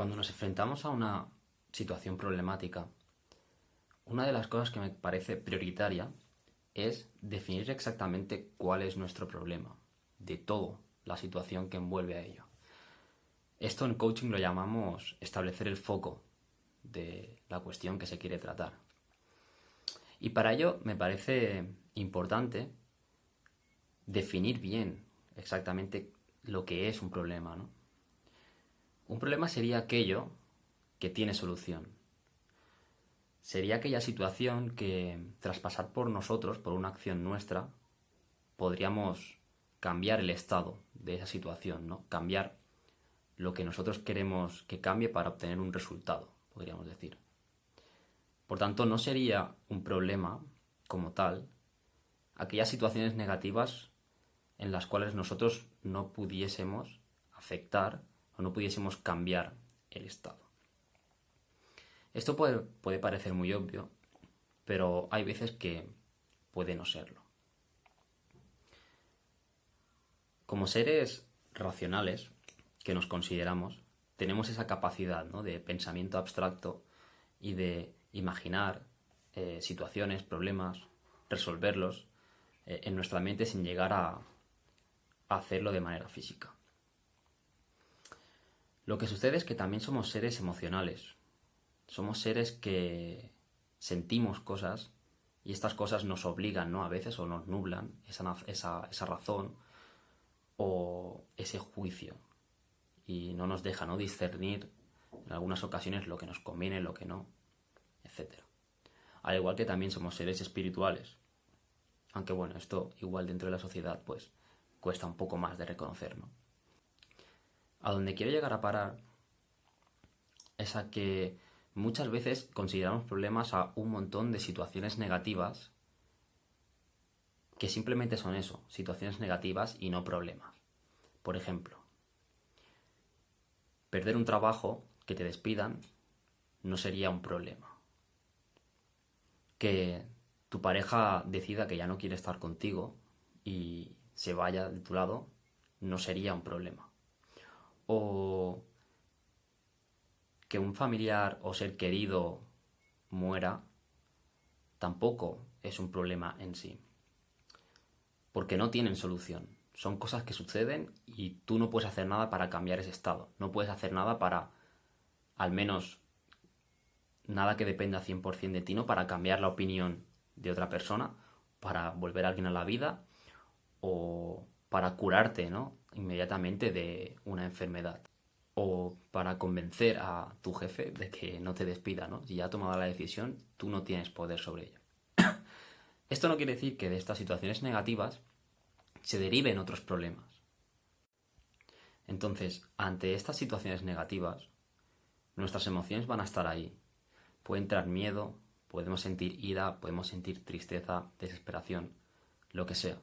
Cuando nos enfrentamos a una situación problemática, una de las cosas que me parece prioritaria es definir exactamente cuál es nuestro problema, de toda la situación que envuelve a ello. Esto en coaching lo llamamos establecer el foco de la cuestión que se quiere tratar. Y para ello me parece importante definir bien exactamente lo que es un problema, ¿no? Un problema sería aquello que tiene solución. Sería aquella situación que, tras pasar por nosotros, por una acción nuestra, podríamos cambiar el estado de esa situación, ¿no? Cambiar lo que nosotros queremos que cambie para obtener un resultado, podríamos decir. Por tanto, no sería un problema como tal aquellas situaciones negativas en las cuales nosotros no pudiésemos afectar o no pudiésemos cambiar el estado. Esto puede parecer muy obvio, pero hay veces que puede no serlo. Como seres racionales que nos consideramos, tenemos esa capacidad, ¿no?, de pensamiento abstracto y de imaginar situaciones, problemas, resolverlos en nuestra mente sin llegar a hacerlo de manera física. Lo que sucede es que también somos seres emocionales. Somos seres que sentimos cosas y estas cosas nos obligan, ¿no?, a veces, o nos nublan esa razón o ese juicio y no nos deja, ¿no?, discernir en algunas ocasiones lo que nos conviene, lo que no, etc. Al igual que también somos seres espirituales. Aunque bueno, esto igual dentro de la sociedad pues cuesta un poco más de reconocer, ¿no? A donde quiero llegar a parar es a que muchas veces consideramos problemas a un montón de situaciones negativas que simplemente son eso, situaciones negativas y no problemas. Por ejemplo, perder un trabajo, que te despidan, no sería un problema. Que tu pareja decida que ya no quiere estar contigo y se vaya de tu lado, no sería un problema. O que un familiar o ser querido muera, tampoco es un problema en sí. Porque no tienen solución. Son cosas que suceden y tú no puedes hacer nada para cambiar ese estado. No puedes hacer nada para, al menos, nada que dependa 100% de ti, ¿no?, para cambiar la opinión de otra persona, para volver a alguien a la vida o para curarte, ¿no?, inmediatamente de una enfermedad. O para convencer a tu jefe de que no te despida, ¿no? Si ya ha tomado la decisión, tú no tienes poder sobre ello. Esto no quiere decir que de estas situaciones negativas se deriven otros problemas. Entonces, ante estas situaciones negativas, nuestras emociones van a estar ahí. Puede entrar miedo, podemos sentir ira, podemos sentir tristeza, desesperación, lo que sea.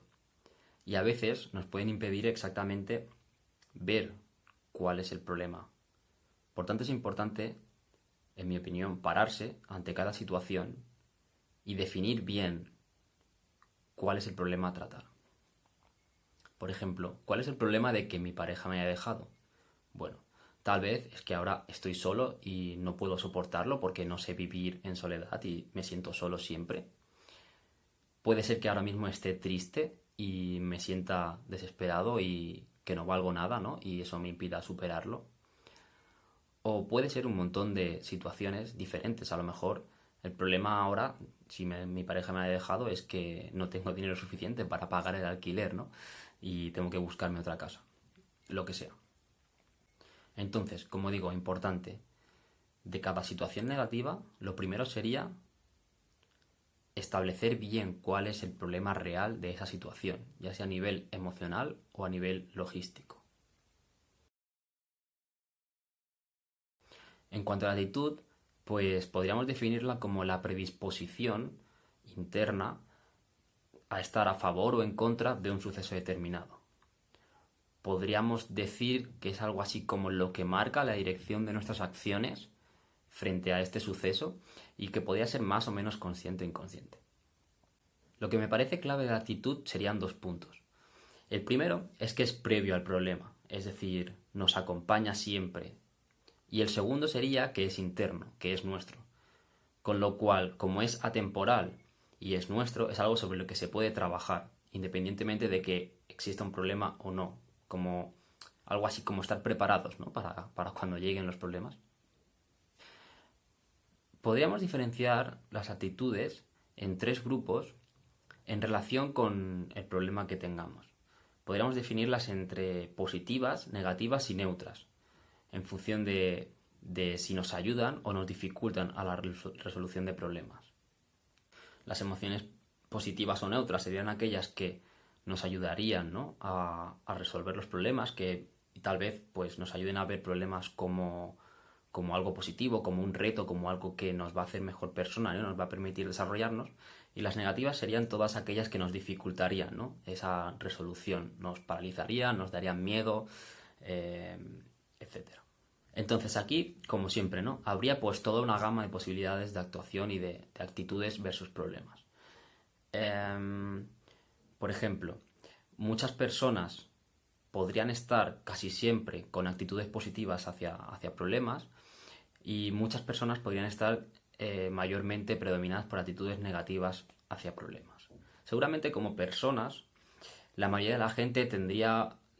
Y a veces nos pueden impedir exactamente ver cuál es el problema. Por tanto, es importante, en mi opinión, pararse ante cada situación y definir bien cuál es el problema a tratar. Por ejemplo, ¿cuál es el problema de que mi pareja me haya dejado? Bueno, tal vez es que ahora estoy solo y no puedo soportarlo porque no sé vivir en soledad y me siento solo siempre. Puede ser que ahora mismo esté triste y me sienta desesperado y que no valgo nada, ¿no? Y eso me impida superarlo. O puede ser un montón de situaciones diferentes. A lo mejor el problema ahora, si mi pareja me ha dejado, es que no tengo dinero suficiente para pagar el alquiler, ¿no? Y tengo que buscarme otra casa. Lo que sea. Entonces, como digo, importante, de cada situación negativa, lo primero sería establecer bien cuál es el problema real de esa situación, ya sea a nivel emocional o a nivel logístico. En cuanto a la actitud, pues podríamos definirla como la predisposición interna a estar a favor o en contra de un suceso determinado. Podríamos decir que es algo así como lo que marca la dirección de nuestras acciones frente a este suceso y que podría ser más o menos consciente o inconsciente. Lo que me parece clave de la actitud serían dos puntos. El primero es que es previo al problema, es decir, nos acompaña siempre Y el segundo sería que es interno, que es nuestro. Con lo cual, como es atemporal y es nuestro, es algo sobre lo que se puede trabajar, independientemente de que exista un problema o no. Como algo así como estar preparados, ¿no? Para cuando lleguen los problemas. Podríamos diferenciar las actitudes en tres grupos en relación con el problema que tengamos. Podríamos definirlas entre positivas, negativas y neutras, en función de si nos ayudan o nos dificultan a la resolución de problemas. Las emociones positivas o neutras serían aquellas que nos ayudarían, ¿no?, a resolver los problemas, que tal vez pues, nos ayuden a ver problemas como algo positivo, como un reto, como algo que nos va a hacer mejor persona, ¿no? Nos va a permitir desarrollarnos. Y las negativas serían todas aquellas que nos dificultarían, ¿no?, esa resolución, nos paralizarían, nos darían miedo, etc. Entonces aquí, como siempre, ¿no?, habría pues toda una gama de posibilidades de actuación y de actitudes versus problemas. Por ejemplo, muchas personas podrían estar casi siempre con actitudes positivas hacia problemas y muchas personas podrían estar mayormente predominadas por actitudes negativas hacia problemas. Seguramente como personas, la mayoría de la gente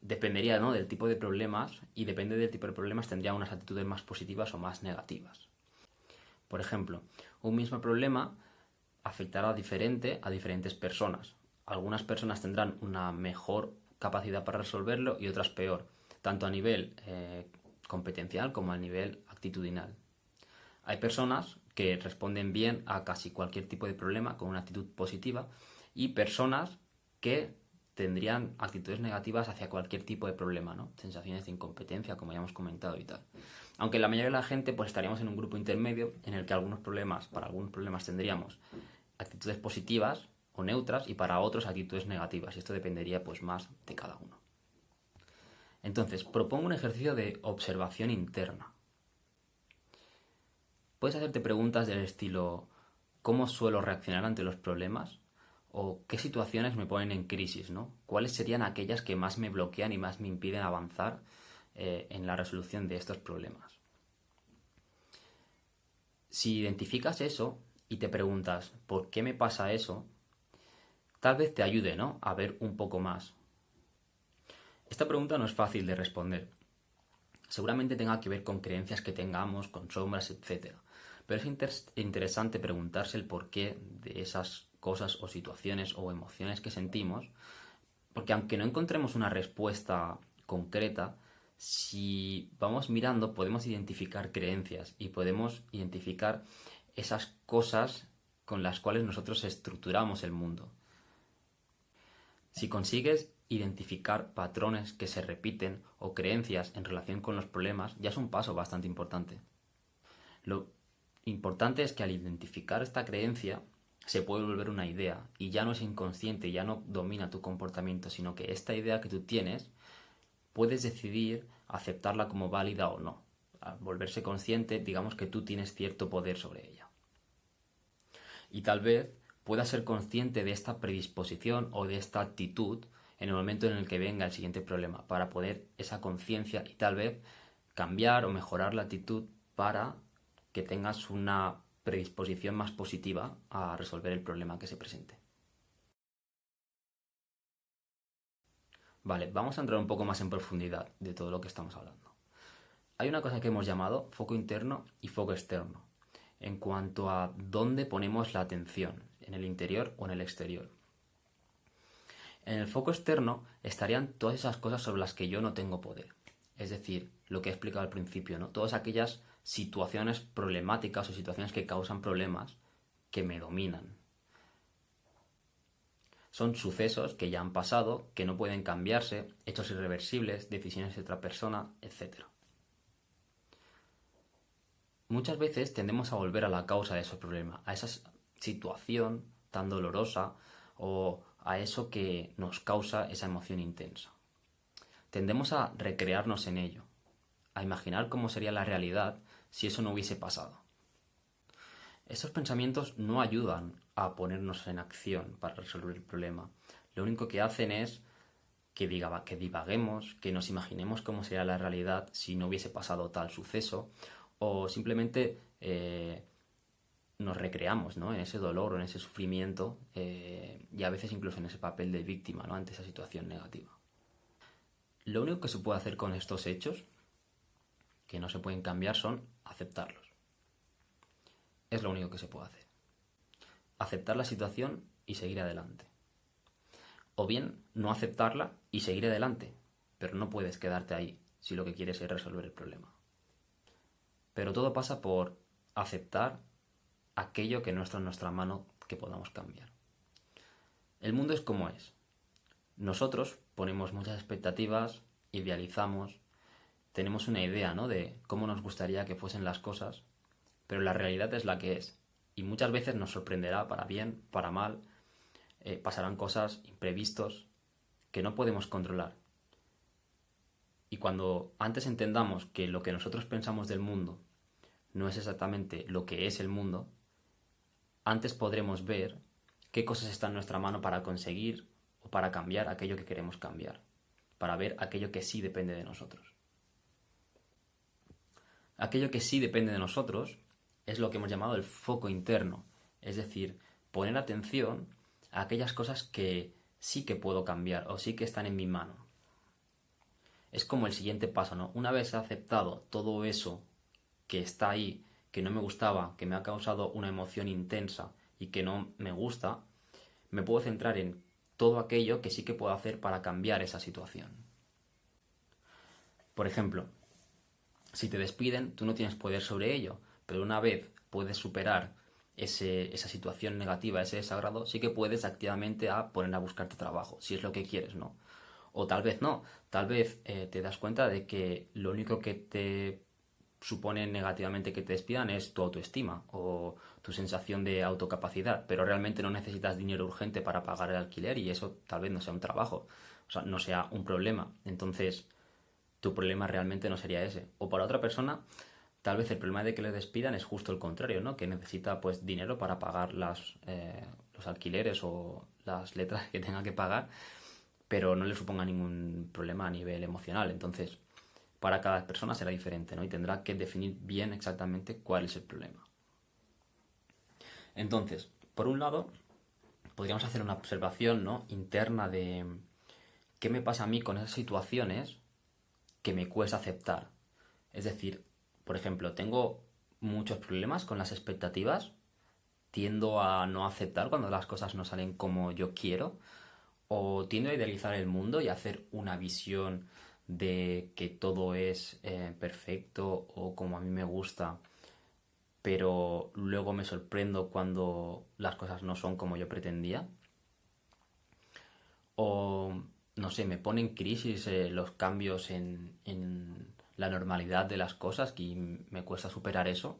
dependería, ¿no?, del tipo de problemas, y depende del tipo de problemas tendría unas actitudes más positivas o más negativas. Por ejemplo, un mismo problema afectará diferente a diferentes personas. Algunas personas tendrán una mejor capacidad para resolverlo y otras peor, tanto a nivel competencial como a nivel actitudinal. Hay personas que responden bien a casi cualquier tipo de problema con una actitud positiva y personas que tendrían actitudes negativas hacia cualquier tipo de problema, ¿no? Sensaciones de incompetencia, como ya hemos comentado y tal. Aunque la mayoría de la gente pues estaríamos en un grupo intermedio en el que para algunos problemas tendríamos actitudes positivas o neutras y para otros actitudes negativas, y esto dependería pues más de cada uno. Entonces, propongo un ejercicio de observación interna. Puedes hacerte preguntas del estilo: ¿cómo suelo reaccionar ante los problemas? ¿O qué situaciones me ponen en crisis, ¿no? ¿Cuáles serían aquellas que más me bloquean y más me impiden avanzar en la resolución de estos problemas? Si identificas eso y te preguntas ¿por qué me pasa eso?, tal vez te ayude, ¿no?, a ver un poco más. Esta pregunta no es fácil de responder. Seguramente tenga que ver con creencias que tengamos, con sombras, etc. Pero es interesante preguntarse el porqué de esas cosas o situaciones o emociones que sentimos, porque aunque no encontremos una respuesta concreta, si vamos mirando podemos identificar creencias y podemos identificar esas cosas con las cuales nosotros estructuramos el mundo. Si consigues identificar patrones que se repiten o creencias en relación con los problemas, ya es un paso bastante importante. Lo importante es que al identificar esta creencia se puede volver una idea y ya no es inconsciente, ya no domina tu comportamiento, sino que esta idea que tú tienes puedes decidir aceptarla como válida o no. Al volverse consciente, digamos que tú tienes cierto poder sobre ella. Y tal vez puedas ser consciente de esta predisposición o de esta actitud en el momento en el que venga el siguiente problema, para poder esa conciencia y tal vez cambiar o mejorar la actitud para que tengas una predisposición más positiva a resolver el problema que se presente. Vale, vamos a entrar un poco más en profundidad de todo lo que estamos hablando. Hay una cosa que hemos llamado foco interno y foco externo, en cuanto a dónde ponemos la atención, en el interior o en el exterior. En el foco externo estarían todas esas cosas sobre las que yo no tengo poder. Es decir, lo que he explicado al principio, ¿no? Todas aquellas situaciones problemáticas o situaciones que causan problemas que me dominan. Son sucesos que ya han pasado, que no pueden cambiarse, hechos irreversibles, decisiones de otra persona, etc. Muchas veces tendemos a volver a la causa de esos problemas, a esa situación tan dolorosa o a eso que nos causa esa emoción intensa. Tendemos a recrearnos en ello, a imaginar cómo sería la realidad si eso no hubiese pasado. Estos pensamientos no ayudan a ponernos en acción para resolver el problema. Lo único que hacen es que divaguemos, que nos imaginemos cómo sería la realidad si no hubiese pasado tal suceso, o simplemente nos recreamos, ¿no?, en ese dolor o en ese sufrimiento, y a veces incluso en ese papel de víctima, ¿no?, ante esa situación negativa. Lo único que se puede hacer con estos hechos, que no se pueden cambiar, son aceptarlos. Es lo único que se puede hacer. Aceptar la situación y seguir adelante. O bien no aceptarla y seguir adelante, pero no puedes quedarte ahí si lo que quieres es resolver el problema. Pero todo pasa por aceptar aquello que no está en nuestra mano que podamos cambiar. El mundo es como es. Nosotros ponemos muchas expectativas, idealizamos, tenemos una idea, ¿no?, de cómo nos gustaría que fuesen las cosas, pero la realidad es la que es. Y muchas veces nos sorprenderá para bien, para mal, pasarán cosas, imprevistos, que no podemos controlar. Y cuando antes entendamos que lo que nosotros pensamos del mundo no es exactamente lo que es el mundo, antes podremos ver qué cosas están en nuestra mano para conseguir o para cambiar aquello que queremos cambiar, para ver aquello que sí depende de nosotros. Aquello que sí depende de nosotros es lo que hemos llamado el foco interno, es decir, poner atención a aquellas cosas que sí que puedo cambiar o sí que están en mi mano. Es como el siguiente paso, ¿no? Una vez he aceptado todo eso que está ahí, que no me gustaba, que me ha causado una emoción intensa y que no me gusta, me puedo centrar en todo aquello que sí que puedo hacer para cambiar esa situación. Por ejemplo, si te despiden, tú no tienes poder sobre ello, pero una vez puedes superar esa situación negativa, ese desagrado, sí que puedes activamente poner a buscarte trabajo, si es lo que quieres, ¿no? O tal vez no, tal vez te das cuenta de que lo único que te supone negativamente que te despidan es tu autoestima o tu sensación de autocapacidad, pero realmente no necesitas dinero urgente para pagar el alquiler y eso tal vez no sea un trabajo, o sea, no sea un problema. Entonces, tu problema realmente no sería ese. O para otra persona, tal vez el problema de que le despidan es justo el contrario, ¿no? Que necesita pues dinero para pagar los alquileres o las letras que tenga que pagar, pero no le suponga ningún problema a nivel emocional. Entonces, para cada persona será diferente, ¿no? Y tendrá que definir bien exactamente cuál es el problema. Entonces, por un lado, podríamos hacer una observación, ¿no?, interna de qué me pasa a mí con esas situaciones que me cuesta aceptar. Es decir, por ejemplo, tengo muchos problemas con las expectativas, tiendo a no aceptar cuando las cosas no salen como yo quiero, o tiendo a idealizar el mundo y hacer una visión de que todo es perfecto o como a mí me gusta, pero luego me sorprendo cuando las cosas no son como yo pretendía. O, no sé, me pone en crisis los cambios en la normalidad de las cosas y me cuesta superar eso.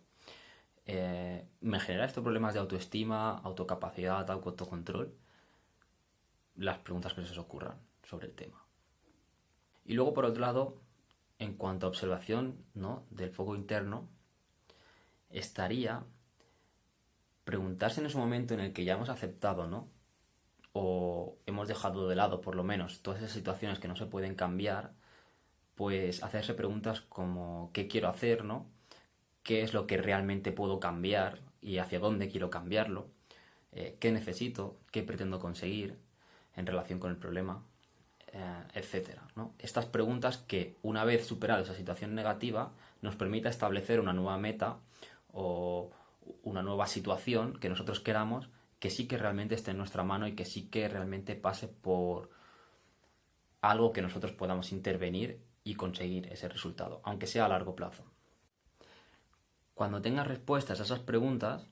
Me genera estos problemas de autoestima, autocapacidad, autocontrol, las preguntas que se os ocurran sobre el tema. Y luego, por otro lado, en cuanto a observación, ¿no?, del foco interno, estaría preguntarse en ese momento en el que ya hemos aceptado, ¿no?, o hemos dejado de lado, por lo menos, todas esas situaciones que no se pueden cambiar, pues hacerse preguntas como ¿qué quiero hacer?, ¿no? ¿Qué es lo que realmente puedo cambiar y hacia dónde quiero cambiarlo? ¿Qué necesito? ¿Qué pretendo conseguir en relación con el problema? Etcétera, ¿no? Estas preguntas que, una vez superada esa situación negativa, nos permita establecer una nueva meta o una nueva situación que nosotros queramos, que sí que realmente esté en nuestra mano y que sí que realmente pase por algo que nosotros podamos intervenir y conseguir ese resultado, aunque sea a largo plazo. Cuando tengas respuestas a esas preguntas,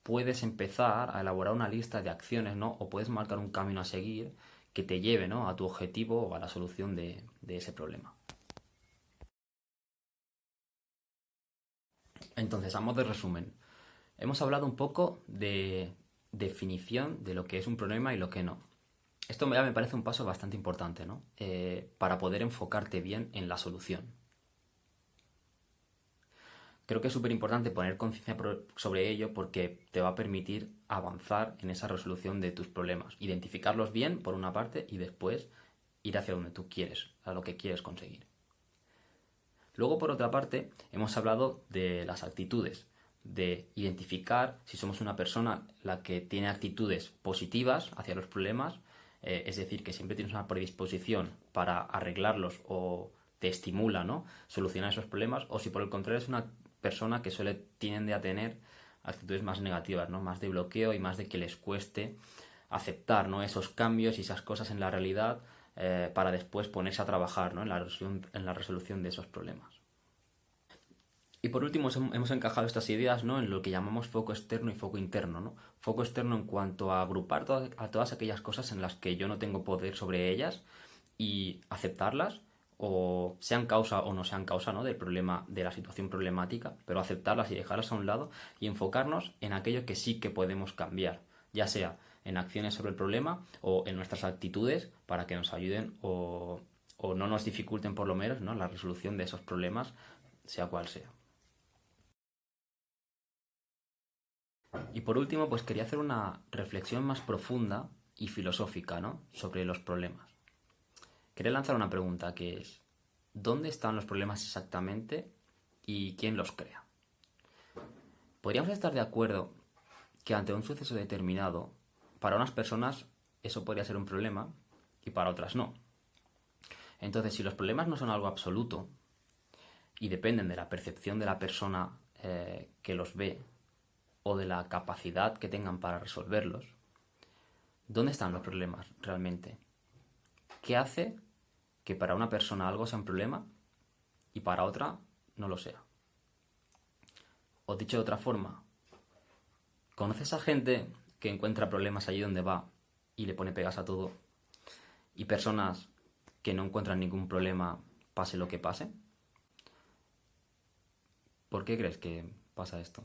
puedes empezar a elaborar una lista de acciones, ¿no?, o puedes marcar un camino a seguir que te lleve, ¿no?, a tu objetivo o a la solución de ese problema. Entonces, a modo de resumen, hemos hablado un poco de definición de lo que es un problema y lo que no. Esto ya me parece un paso bastante importante, ¿no?, para poder enfocarte bien en la solución. Creo que es súper importante poner conciencia sobre ello porque te va a permitir avanzar en esa resolución de tus problemas. Identificarlos bien, por una parte, y después ir hacia donde tú quieres, a lo que quieres conseguir. Luego, por otra parte, hemos hablado de las actitudes, de identificar si somos una persona la que tiene actitudes positivas hacia los problemas, es decir, que siempre tienes una predisposición para arreglarlos o te estimula, ¿no?, solucionar esos problemas, o si por el contrario es una persona que tiende a tener actitudes más negativas, ¿no?, más de bloqueo y más de que les cueste aceptar, ¿no?, esos cambios y esas cosas en la realidad, para después ponerse a trabajar, ¿no?, en la resolución de esos problemas. Y por último hemos encajado estas ideas, ¿no?, en lo que llamamos foco externo y foco interno, ¿no? Foco externo en cuanto a agrupar a todas aquellas cosas en las que yo no tengo poder sobre ellas y aceptarlas, o sean causa o no sean causa, ¿no?, del problema, de la situación problemática, pero aceptarlas y dejarlas a un lado y enfocarnos en aquello que sí que podemos cambiar, ya sea en acciones sobre el problema o en nuestras actitudes para que nos ayuden o no nos dificulten por lo menos, ¿no?, la resolución de esos problemas, sea cual sea. Y por último, pues quería hacer una reflexión más profunda y filosófica, ¿no?, sobre los problemas. Quería lanzar una pregunta que es: ¿dónde están los problemas exactamente y quién los crea? Podríamos estar de acuerdo que ante un suceso determinado, para unas personas eso podría ser un problema y para otras no. Entonces, si los problemas no son algo absoluto y dependen de la percepción de la persona que los ve o de la capacidad que tengan para resolverlos, ¿dónde están los problemas realmente? ¿Qué hace que para una persona algo sea un problema y para otra no lo sea? O dicho de otra forma, ¿conoces a gente que encuentra problemas allí donde va y le pone pegas a todo, y personas que no encuentran ningún problema pase lo que pase? ¿Por qué crees que pasa esto?